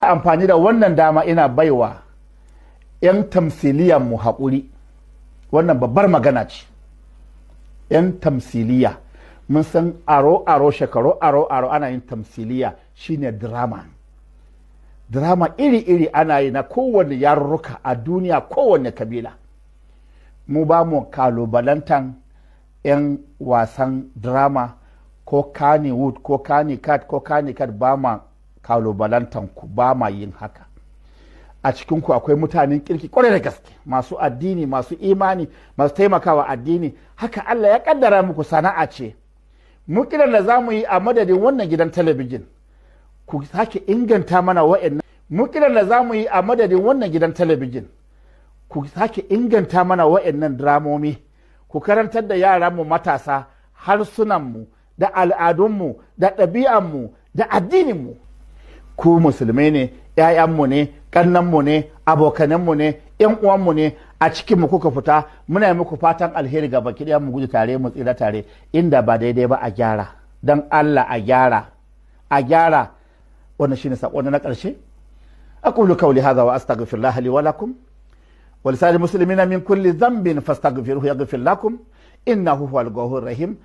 amfani da wannan dama ina baiwa 'yan tamsiliyan mu haƙuri. Wannan babbar magana ce. 'Yan tamsiliya mun san aro shekaru aro ana yin tamsiliya shine drama iri ana yi na kowane yarurruka a duniya, kowane kabila. Mu ba mu kalubalantan 'yan wasan drama ko Kannywood ko Kannycat ba ma kalubalantan ku, ba ma yin haka. A cikinku akwai mutanen kirki kwarai da gaske, masu addini, masu imani, masu taimakawa addini. Haka Allah ya kaddara muku, sana'a ce. Mu kiran da za mu yi a madadin wannan gidan talabijin, ku sake inganta mana wa'annan. Mu kiran da za mu yi a madadin wannan gidan talabijin, ku sake inganta mana wa'annan dramomi, ku karantar da yaranmu matasa harsunanmu da al'adunmu da ɗabi'anmu da addininmu. Ku musulmai ne, ‘ya'yanmu ne, ƙannanmu ne, abokananmu ne, ‘yan uwanmu ne, a cikinmu kuka fita. Muna yi muku fatan alheri ga baki ɗaya, mu gudu tare, mu tsira tare. Inda ba daidai ba a gyara, don Allah a gyara. Wannan shine saƙo na ƙarshe. أقول قولي هذا وأستغفر الله لي ولكم ولسائر المسلمين من كل ذنب فاستغفروه يغفر لكم إنه هو الغفور الرحيم.